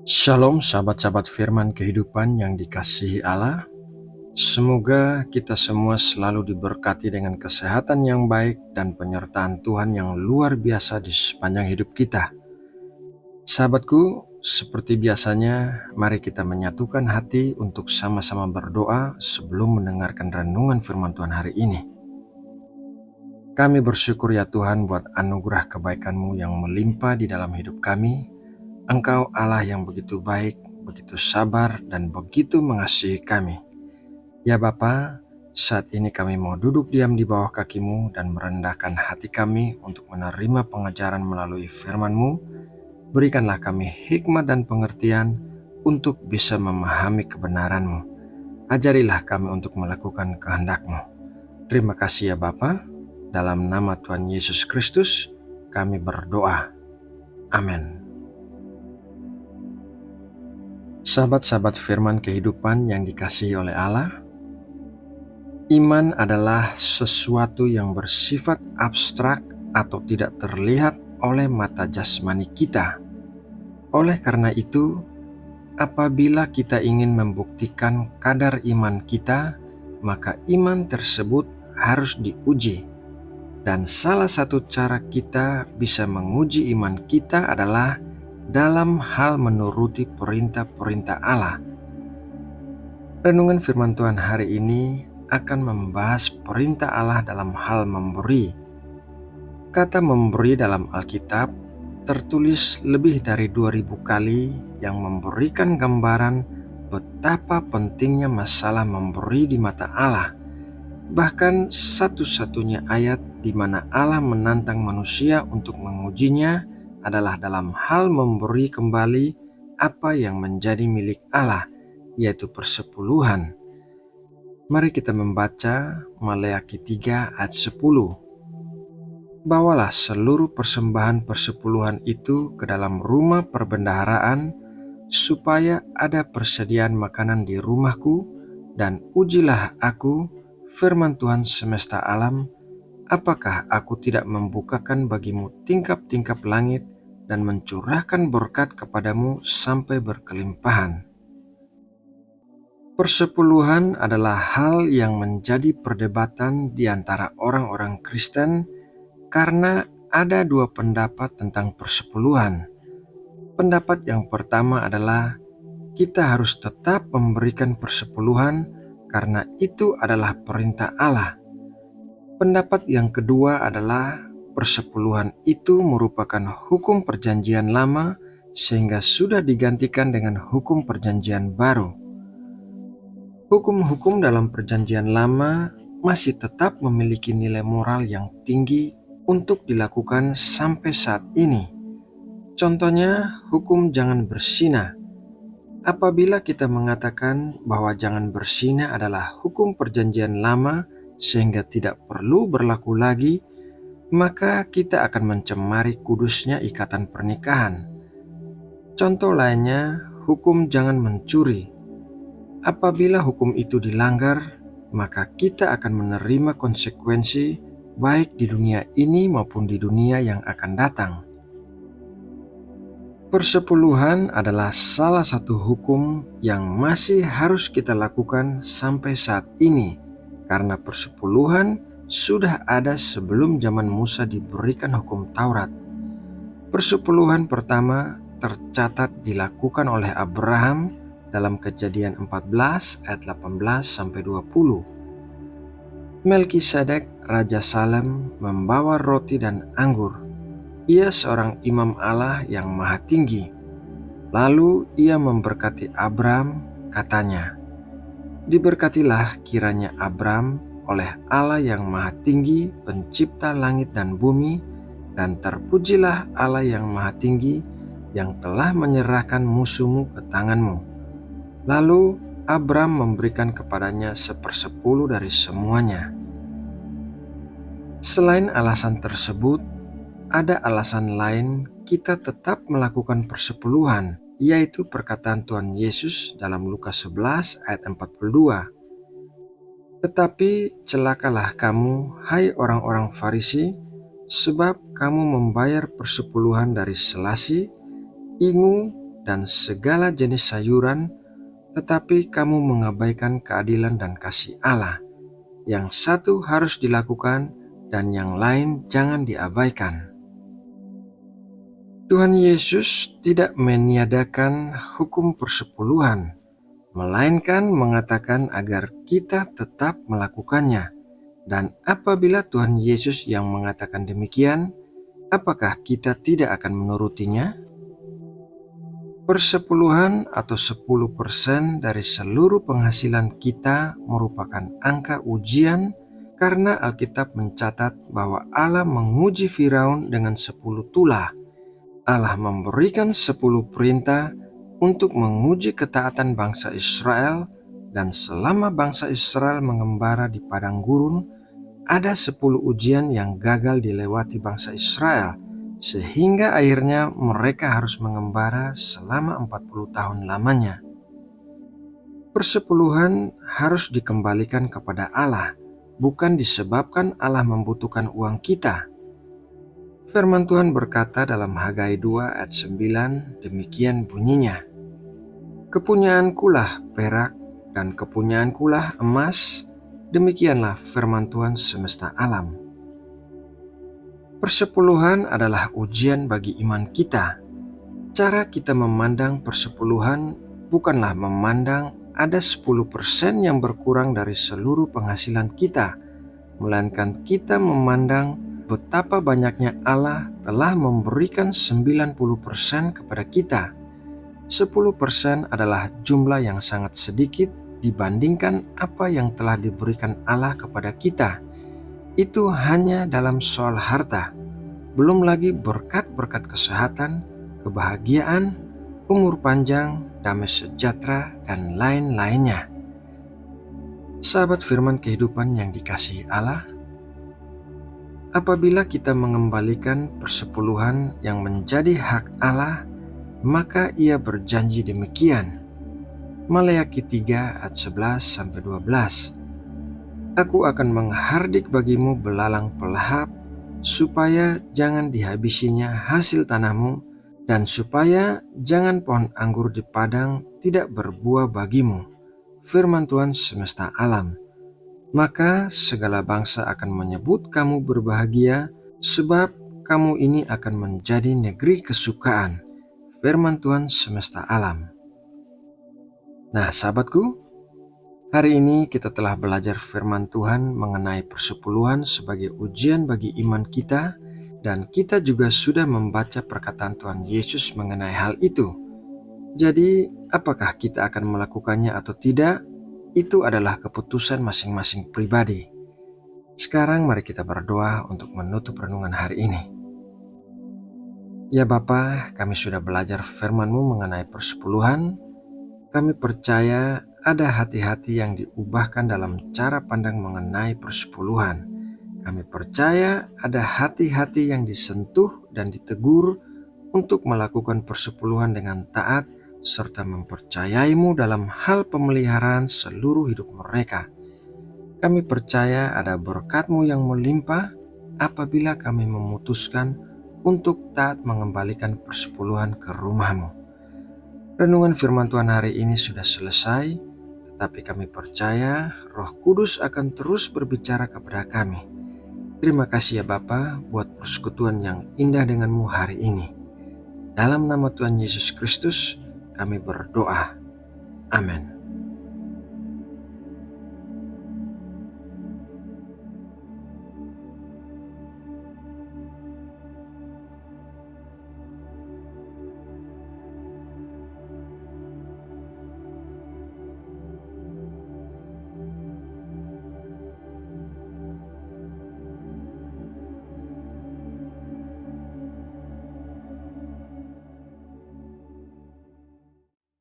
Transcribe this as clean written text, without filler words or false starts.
Shalom sahabat-sahabat firman kehidupan yang dikasihi Allah. Semoga kita semua selalu diberkati dengan kesehatan yang baik dan penyertaan Tuhan yang luar biasa di sepanjang hidup kita. Sahabatku, seperti biasanya, mari kita menyatukan hati untuk sama-sama berdoa sebelum mendengarkan renungan firman Tuhan hari ini. Kami bersyukur ya Tuhan buat anugerah kebaikan-Mu yang melimpah di dalam hidup kami. Engkau Allah yang begitu baik, begitu sabar, dan begitu mengasihi kami. Ya Bapa, saat ini kami mau duduk diam di bawah kaki-Mu dan merendahkan hati kami untuk menerima pengajaran melalui firman-Mu. Berikanlah kami hikmat dan pengertian untuk bisa memahami kebenaran-Mu. Ajarilah kami untuk melakukan kehendak-Mu. Terima kasih ya Bapa. Dalam nama Tuhan Yesus Kristus, kami berdoa. Amin. Sahabat-sahabat firman kehidupan yang dikasihi oleh Allah, iman adalah sesuatu yang bersifat abstrak atau tidak terlihat oleh mata jasmani kita. Oleh karena itu, apabila kita ingin membuktikan kadar iman kita, maka iman tersebut harus diuji. Dan salah satu cara kita bisa menguji iman kita adalah dalam hal menuruti perintah-perintah Allah. Renungan firman Tuhan hari ini akan membahas perintah Allah dalam hal memberi. Kata memberi dalam Alkitab tertulis lebih dari 2000 kali yang memberikan gambaran betapa pentingnya masalah memberi di mata Allah. Bahkan satu-satunya ayat di mana Allah menantang manusia untuk mengujinya adalah dalam hal memberi kembali apa yang menjadi milik Allah, yaitu persepuluhan. Mari kita membaca Maleakhi 3 ayat 10. Bawalah seluruh persembahan persepuluhan itu ke dalam rumah perbendaharaan, supaya ada persediaan makanan di rumahku, dan ujilah aku, firman Tuhan semesta alam, apakah aku tidak membukakan bagimu tingkap-tingkap langit dan mencurahkan berkat kepadamu sampai berkelimpahan. Persepuluhan adalah hal yang menjadi perdebatan di antara orang-orang Kristen karena ada dua pendapat tentang persepuluhan. Pendapat yang pertama adalah kita harus tetap memberikan persepuluhan karena itu adalah perintah Allah. Pendapat yang kedua adalah persepuluhan itu merupakan hukum perjanjian lama sehingga sudah digantikan dengan hukum perjanjian baru. Hukum-hukum dalam perjanjian lama masih tetap memiliki nilai moral yang tinggi untuk dilakukan sampai saat ini. Contohnya, hukum jangan berzina. Apabila kita mengatakan bahwa jangan berzina adalah hukum perjanjian lama sehingga tidak perlu berlaku lagi, maka kita akan mencemari kudusnya ikatan pernikahan. Contoh lainnya, hukum jangan mencuri. Apabila hukum itu dilanggar, maka kita akan menerima konsekuensi baik di dunia ini maupun di dunia yang akan datang. Persepuluhan adalah salah satu hukum yang masih harus kita lakukan sampai saat ini, karena persepuluhan sudah ada sebelum zaman Musa diberikan hukum Taurat. Persepuluhan pertama tercatat dilakukan oleh Abraham dalam Kejadian 14 ayat 18-20. Melkisedek, Raja Salem, membawa roti dan anggur. Ia seorang imam Allah yang maha tinggi. Lalu ia memberkati Abram, katanya, "Diberkatilah kiranya Abram oleh Allah yang maha tinggi, pencipta langit dan bumi, dan terpujilah Allah yang maha tinggi, yang telah menyerahkan musuhmu ke tanganmu." Lalu Abram memberikan kepadanya 1/10 dari semuanya. Selain alasan tersebut, ada alasan lain kita tetap melakukan persepuluhan, yaitu perkataan Tuhan Yesus dalam Lukas 11 ayat 42. "Tetapi celakalah kamu, hai orang-orang Farisi, sebab kamu membayar persepuluhan dari selasi, ingu, dan segala jenis sayuran, tetapi kamu mengabaikan keadilan dan kasih Allah. Yang satu harus dilakukan dan yang lain jangan diabaikan. Tuhan Yesus tidak meniadakan hukum persepuluhan, melainkan mengatakan agar kita tetap melakukannya. Dan apabila Tuhan Yesus yang mengatakan demikian, apakah kita tidak akan menurutinya? Persepuluhan atau 10% dari seluruh penghasilan kita merupakan angka ujian karena Alkitab mencatat bahwa Allah menguji Firaun dengan 10 tulah. Allah memberikan 10 perintah untuk menguji ketaatan bangsa Israel, dan selama bangsa Israel mengembara di padang gurun, ada 10 ujian yang gagal dilewati bangsa Israel, sehingga akhirnya mereka harus mengembara selama 40 tahun lamanya. Persepuluhan harus dikembalikan kepada Allah, bukan disebabkan Allah membutuhkan uang kita. Firman Tuhan berkata dalam Hagai 2 ayat 9, demikian bunyinya, "Kepunyaankulah perak dan kepunyaankulah emas, demikianlah firman Tuhan semesta alam." Persepuluhan adalah ujian bagi iman kita. Cara kita memandang persepuluhan bukanlah memandang ada 10% yang berkurang dari seluruh penghasilan kita, melainkan kita memandang betapa banyaknya Allah telah memberikan 90% kepada kita. 10% adalah jumlah yang sangat sedikit dibandingkan apa yang telah diberikan Allah kepada kita. Itu hanya dalam soal harta, belum lagi berkat-berkat kesehatan, kebahagiaan, umur panjang, damai sejahtera, dan lain-lainnya. Sahabat firman kehidupan yang dikasihi Allah, apabila kita mengembalikan persepuluhan yang menjadi hak Allah, maka Ia berjanji demikian. Maleakhi 3 ayat 11-12. Aku akan menghardik bagimu belalang pelahap, supaya jangan dihabisinya hasil tanahmu, dan supaya jangan pohon anggur di padang tidak berbuah bagimu. Firman Tuhan semesta alam. Maka segala bangsa akan menyebut kamu berbahagia, sebab kamu ini akan menjadi negeri kesukaan. Firman Tuhan semesta alam. Nah, sahabatku, hari ini kita telah belajar firman Tuhan mengenai persepuluhan sebagai ujian bagi iman kita, dan kita juga sudah membaca perkataan Tuhan Yesus mengenai hal itu. Jadi, apakah kita akan melakukannya atau tidak? Itu adalah keputusan masing-masing pribadi. Sekarang mari kita berdoa untuk menutup renungan hari ini. Ya Bapa, kami sudah belajar firman-Mu mengenai persepuluhan. Kami percaya ada hati-hati yang diubahkan dalam cara pandang mengenai persepuluhan. Kami percaya ada hati-hati yang disentuh dan ditegur untuk melakukan persepuluhan dengan taat, serta mempercayai-Mu dalam hal pemeliharaan seluruh hidup mereka. Kami percaya ada berkat-Mu yang melimpah apabila kami memutuskan untuk taat mengembalikan persepuluhan ke rumah-Mu. Renungan firman Tuhan hari ini sudah selesai, tetapi kami percaya Roh Kudus akan terus berbicara kepada kami. Terima kasih ya Bapa buat persekutuan yang indah dengan-Mu hari ini. Dalam nama Tuhan Yesus Kristus, kami berdoa. Amin.